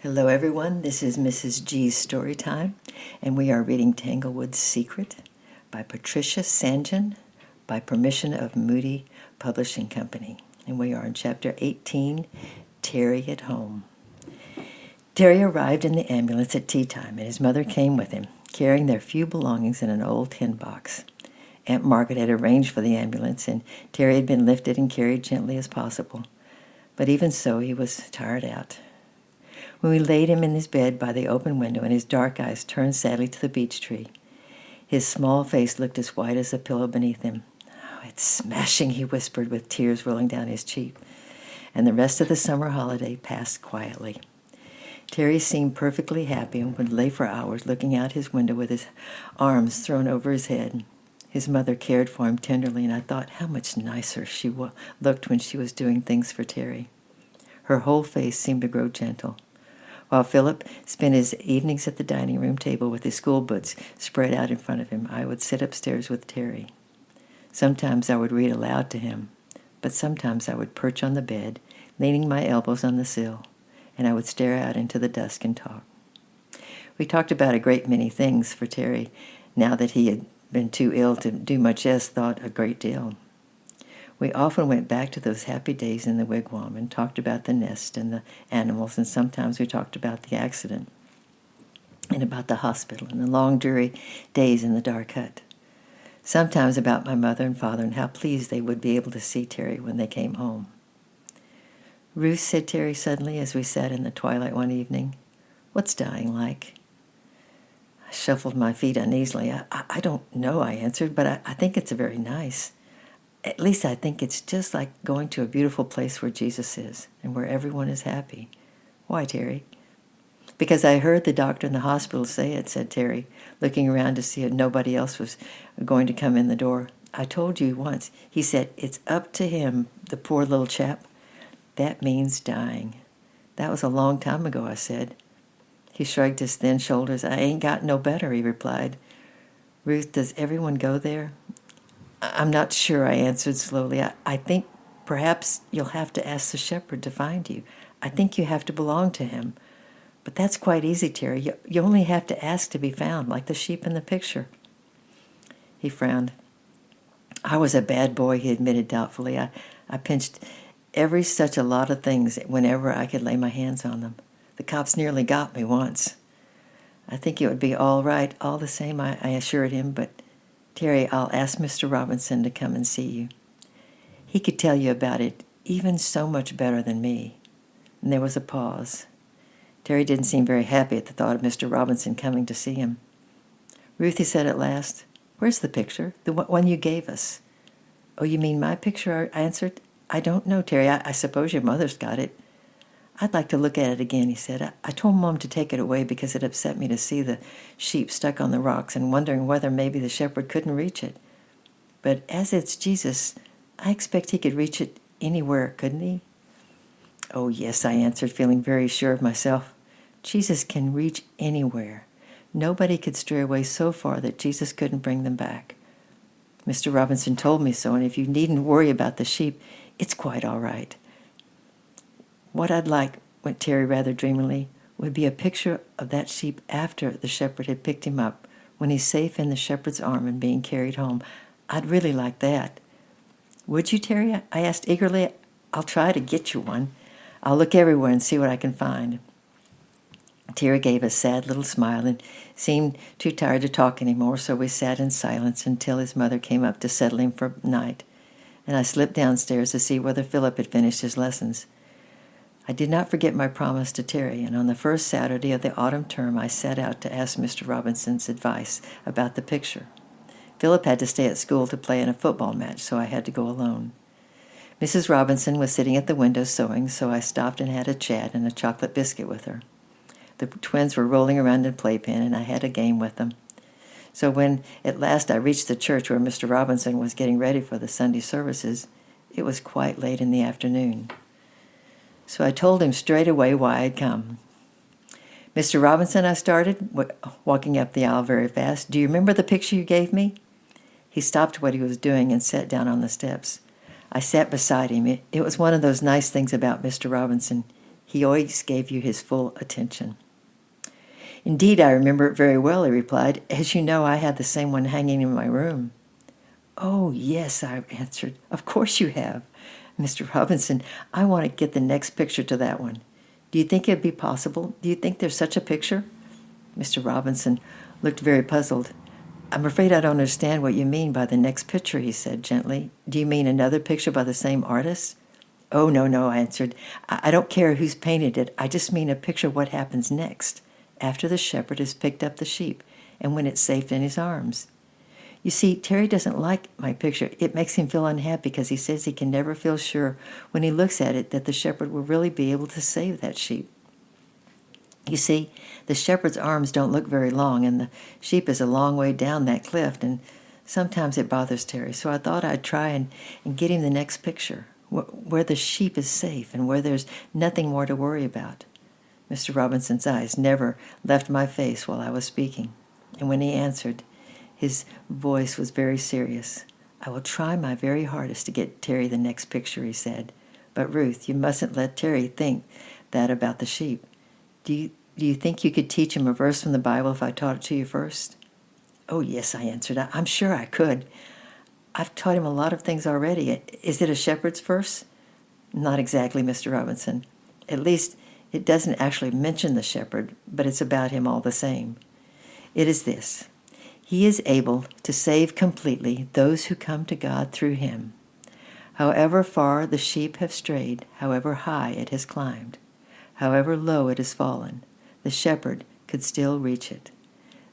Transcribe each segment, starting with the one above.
Hello everyone, this is Mrs. G's Story Time, and we are reading Tanglewood's Secret by Patricia St. John by permission of Moody Publishing Company. And we are in Chapter 18, Terry at Home. Terry arrived in the ambulance at tea time, and his mother came with him, carrying their few belongings in an old tin box. Aunt Margaret had arranged for the ambulance, and Terry had been lifted and carried gently as possible. But even so, he was tired out. When we laid him in his bed by the open window and his dark eyes turned sadly to the beech tree, his small face looked as white as the pillow beneath him. "Oh, it's smashing," he whispered with tears rolling down his cheek. And the rest of the summer holiday passed quietly. Terry seemed perfectly happy and would lay for hours looking out his window with his arms thrown over his head. His mother cared for him tenderly, and I thought how much nicer she looked when she was doing things for Terry. Her whole face seemed to grow gentle. While Philip spent his evenings at the dining room table with his school books spread out in front of him, I would sit upstairs with Terry. Sometimes I would read aloud to him, but sometimes I would perch on the bed, leaning my elbows on the sill, and I would stare out into the dusk and talk. We talked about a great many things, for Terry, now that he had been too ill to do much else, thought a great deal. We often went back to those happy days in the wigwam and talked about the nest and the animals, and sometimes we talked about the accident and about the hospital and the long, dreary days in the dark hut. Sometimes about my mother and father and how pleased they would be able to see Terry when they came home. "Ruth," said Terry suddenly as we sat in the twilight one evening, "what's dying like?" I shuffled my feet uneasily. I don't know," I answered, "but I think it's very nice. At least I think it's just like going to a beautiful place where Jesus is and where everyone is happy." "Why, Terry?" "Because I heard the doctor in the hospital say it," said Terry, looking around to see if nobody else was going to come in the door. "I told you once. He said, 'It's up to him, the poor little chap.' That means dying." "That was a long time ago," I said. He shrugged his thin shoulders. "I ain't got no better," he replied. "Ruth, does everyone go there?" "I'm not sure," I answered slowly. I think perhaps you'll have to ask the shepherd to find you. I think you have to belong to him. But that's quite easy, Terry. You only have to ask to be found, like the sheep in the picture." He frowned. "I was a bad boy," he admitted doubtfully. I pinched every such a lot of things whenever I could lay my hands on them. The cops nearly got me once. "I think it would be all right all the same," I assured him, "but Terry, I'll ask Mr. Robinson to come and see you. He could tell you about it even so much better than me." And there was a pause. Terry didn't seem very happy at the thought of Mr. Robinson coming to see him. "Ruth," he said at last, "where's the picture? The one you gave us?" "Oh, you mean my picture?" I answered. "I don't know, Terry. I suppose your mother's got it." "I'd like to look at it again," he said. I told Mom to take it away because it upset me to see the sheep stuck on the rocks and wondering whether maybe the shepherd couldn't reach it. But as it's Jesus, I expect he could reach it anywhere, couldn't he?" "Oh, yes," I answered, feeling very sure of myself. "Jesus can reach anywhere. Nobody could stray away so far that Jesus couldn't bring them back. Mr. Robinson told me so, and if you needn't worry about the sheep, it's quite all right." "What I'd like," went Terry rather dreamily, "would be a picture of that sheep after the shepherd had picked him up, when he's safe in the shepherd's arm and being carried home. I'd really like that." "Would you, Terry?" I asked eagerly. "I'll try to get you one. I'll look everywhere and see what I can find." Terry gave a sad little smile and seemed too tired to talk anymore, so we sat in silence until his mother came up to settle him for night, and I slipped downstairs to see whether Philip had finished his lessons. I did not forget my promise to Terry, and on the first Saturday of the autumn term I set out to ask Mr. Robinson's advice about the picture. Philip had to stay at school to play in a football match, so I had to go alone. Mrs. Robinson was sitting at the window sewing, so I stopped and had a chat and a chocolate biscuit with her. The twins were rolling around in playpen, and I had a game with them. So when at last I reached the church where Mr. Robinson was getting ready for the Sunday services, it was quite late in the afternoon. So I told him straight away why I'd come. "Mr. Robinson," I started, walking up the aisle very fast, "do you remember the picture you gave me?" He stopped what he was doing and sat down on the steps. I sat beside him. It was one of those nice things about Mr. Robinson. He always gave you his full attention. Indeed, I remember it very well, he replied. As you know, I had the same one hanging in my room. Oh, yes, I answered. Of course you have. Mr. Robinson, I want to get the next picture to that one. Do you think it would be possible? Do you think there's such a picture? Mr. Robinson looked very puzzled. I'm afraid I don't understand what you mean by the next picture, he said gently. Do you mean another picture by the same artist? Oh, no, I answered. I don't care who's painted it. I just mean a picture of what happens next, after the shepherd has picked up the sheep and when it's safe in his arms. You see, Terry doesn't like my picture. It makes him feel unhappy because he says he can never feel sure when he looks at it that the shepherd will really be able to save that sheep. You see, the shepherd's arms don't look very long, and the sheep is a long way down that cliff, and sometimes it bothers Terry. So I thought I'd try and get him the next picture, where the sheep is safe and where there's nothing more to worry about. Mr. Robinson's eyes never left my face while I was speaking, and when he answered, his voice was very serious. I will try my very hardest to get Terry the next picture, he said. But Ruth, you mustn't let Terry think that about the sheep. Do you think you could teach him a verse from the Bible if I taught it to you first? Oh, yes, I answered. I'm sure I could. I've taught him a lot of things already. Is it a shepherd's verse? Not exactly, Mr. Robinson. At least it doesn't actually mention the shepherd, but it's about him all the same. It is this. He is able to save completely those who come to God through him. However far the sheep have strayed, however high it has climbed, however low it has fallen, the shepherd could still reach it.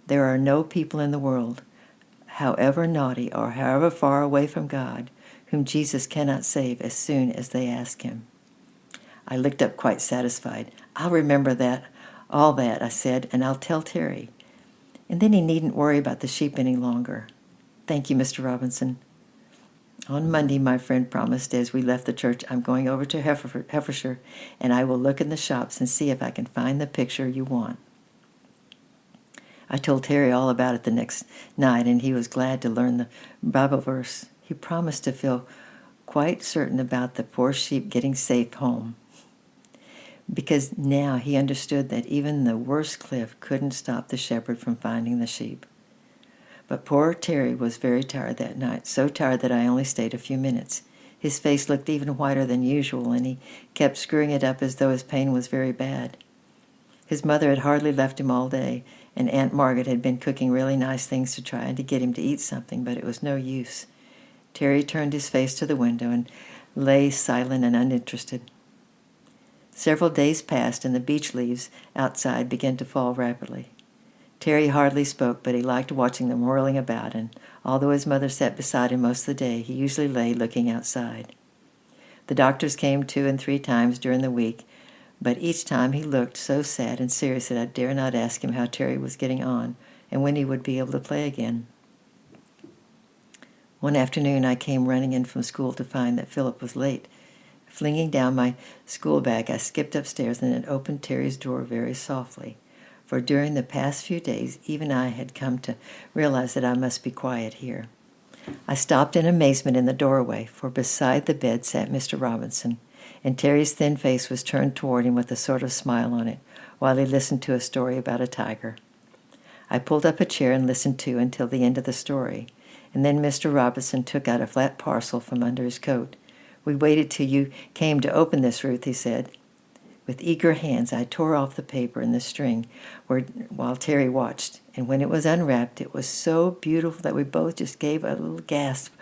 There are no people in the world, however naughty or however far away from God, whom Jesus cannot save as soon as they ask him. I looked up quite satisfied. I'll remember all that, I said, and I'll tell Terry. And then he needn't worry about the sheep any longer. Thank you, Mr. Robinson. On Monday, my friend promised as we left the church, I'm going over to Herefordshire, and I will look in the shops and see if I can find the picture you want. I told Terry all about it the next night, and he was glad to learn the Bible verse. He promised to feel quite certain about the poor sheep getting safe home, because now he understood that even the worst cliff couldn't stop the shepherd from finding the sheep. But poor Terry was very tired that night, so tired that I only stayed a few minutes. His face looked even whiter than usual, and he kept screwing it up as though his pain was very bad. His mother had hardly left him all day, and Aunt Margaret had been cooking really nice things to try and to get him to eat something, but it was no use. Terry turned his face to the window and lay silent and uninterested. Several days passed, and the beech leaves outside began to fall rapidly. Terry hardly spoke, but he liked watching them whirling about, and although his mother sat beside him most of the day, he usually lay looking outside. The doctors came 2 and 3 times during the week, but each time he looked so sad and serious that I dare not ask him how Terry was getting on and when he would be able to play again. One afternoon I came running in from school to find that Philip was late. Flinging down my school bag, I skipped upstairs and then opened Terry's door very softly, for during the past few days even I had come to realize that I must be quiet here. I stopped in amazement in the doorway, for beside the bed sat Mr. Robinson, and Terry's thin face was turned toward him with a sort of smile on it, while he listened to a story about a tiger. I pulled up a chair and listened to until the end of the story, and then Mr. Robinson took out a flat parcel from under his coat. We waited till you came to open this, Ruth, he said. With eager hands, I tore off the paper and the string while Terry watched, and when it was unwrapped, it was so beautiful that we both just gave a little gasp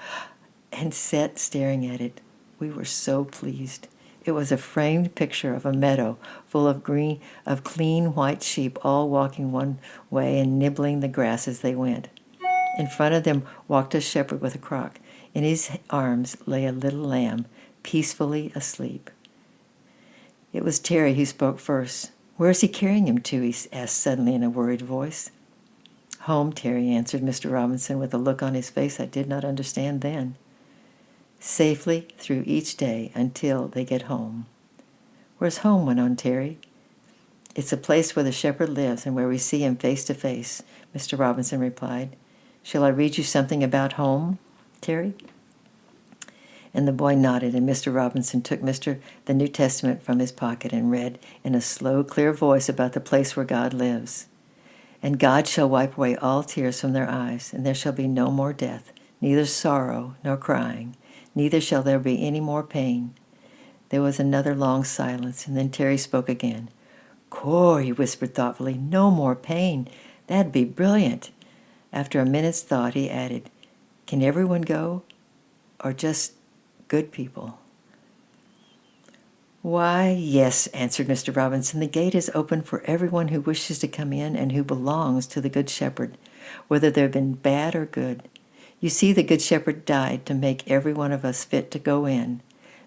and sat staring at it. We were so pleased. It was a framed picture of a meadow full of clean white sheep, all walking one way and nibbling the grass as they went. In front of them walked a shepherd with a crock. In his arms lay a little lamb, peacefully asleep. It was Terry who spoke first. Where is he carrying him to? He asked suddenly in a worried voice. Home, Terry answered Mr. Robinson with a look on his face I did not understand then. Safely through each day until they get home. Where's home? Went on Terry. It's a place where the shepherd lives and where we see him face to face, Mr. Robinson replied. Shall I read you something about home, Terry? And the boy nodded, and Mr. Robinson took the New Testament from his pocket and read in a slow, clear voice about the place where God lives. And God shall wipe away all tears from their eyes, and there shall be no more death, neither sorrow nor crying, neither shall there be any more pain. There was another long silence, and then Terry spoke again. "Core," he whispered thoughtfully, "no more pain. That'd be brilliant." After a minute's thought, he added, "Can everyone go, or just good people?" "Why, yes," answered Mr. Robinson. "The gate is open for everyone who wishes to come in and who belongs to the Good Shepherd, whether they've been bad or good. You see, the Good Shepherd died to make every one of us fit to go in.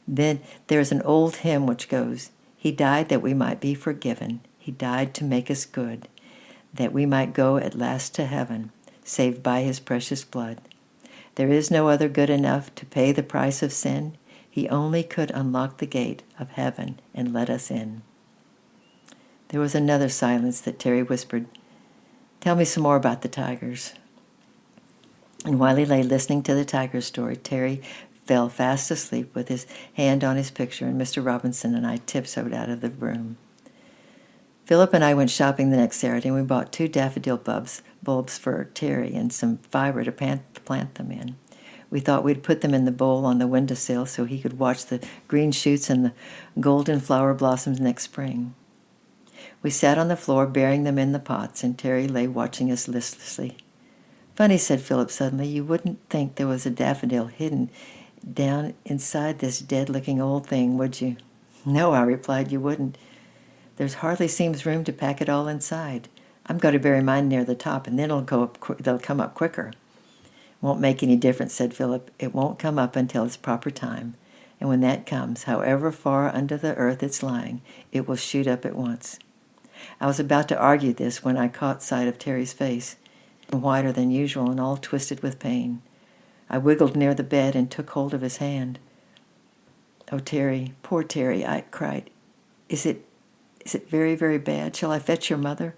Then there's an old hymn which goes, 'He died that we might be forgiven. He died to make us good, that we might go at last to heaven, saved by his precious blood. There is no other good enough to pay the price of sin. He only could unlock the gate of heaven and let us in.'" There was another silence that Terry whispered, "Tell me some more about the tigers." And while he lay listening to the tiger story, Terry fell fast asleep with his hand on his picture, and Mr. Robinson and I tiptoed out of the room. Philip and I went shopping the next Saturday, and we bought 2 daffodil bulbs for Terry and some fiber to plant them in. We thought we'd put them in the bowl on the windowsill so he could watch the green shoots and the golden flower blossoms next spring. We sat on the floor burying them in the pots, and Terry lay watching us listlessly. "Funny," said Philip suddenly, "you wouldn't think there was a daffodil hidden down inside this dead-looking old thing, would you?" "No," I replied, "you wouldn't. There's hardly seems room to pack it all inside. I'm going to bury mine near the top, and then they'll come up quicker." "Won't make any difference," said Philip. "It won't come up until its proper time, and when that comes, however far under the earth it's lying, it will shoot up at once." I was about to argue this when I caught sight of Terry's face, whiter than usual and all twisted with pain. I wiggled near the bed and took hold of his hand. "Oh, Terry, poor Terry," I cried. Is it very, very bad? Shall I fetch your mother?"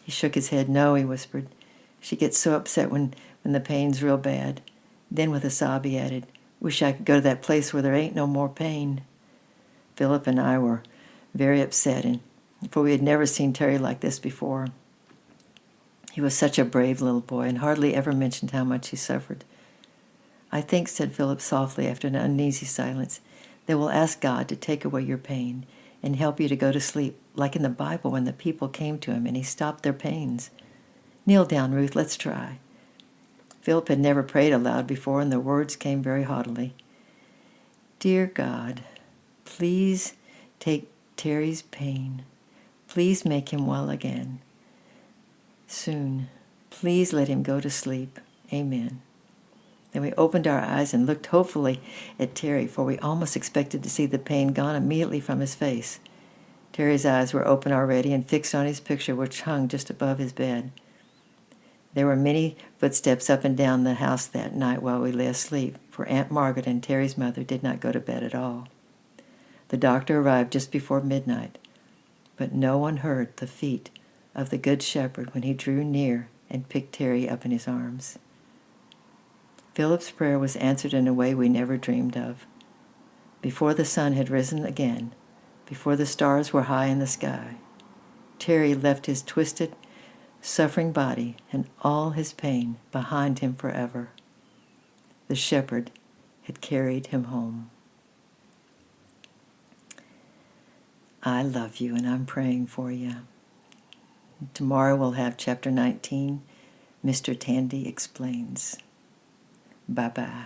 He shook his head. "No," he whispered. "She gets so upset when the pain's real bad." Then with a sob he added, "Wish I could go to that place where there ain't no more pain." Philip and I were very upset, for we had never seen Terry like this before. He was such a brave little boy and hardly ever mentioned how much he suffered. "I think," said Philip softly after an uneasy silence, "that we'll ask God to take away your pain and help you to go to sleep, like in the Bible when the people came to him and he stopped their pains. Kneel down, Ruth, let's try." Philip had never prayed aloud before, and the words came very haughtily. "Dear God, please take Terry's pain. Please make him well again. Soon. Please let him go to sleep. Amen." Then we opened our eyes and looked hopefully at Terry, for we almost expected to see the pain gone immediately from his face. Terry's eyes were open already and fixed on his picture, which hung just above his bed. There were many footsteps up and down the house that night while we lay asleep, for Aunt Margaret and Terry's mother did not go to bed at all. The doctor arrived just before midnight, but no one heard the feet of the Good Shepherd when he drew near and picked Terry up in his arms. Philip's prayer was answered in a way we never dreamed of. Before the sun had risen again, before the stars were high in the sky, Terry left his twisted, suffering body and all his pain behind him forever. The shepherd had carried him home. I love you, and I'm praying for you. Tomorrow we'll have Chapter 19, Mr. Tandy Explains. Bye-bye.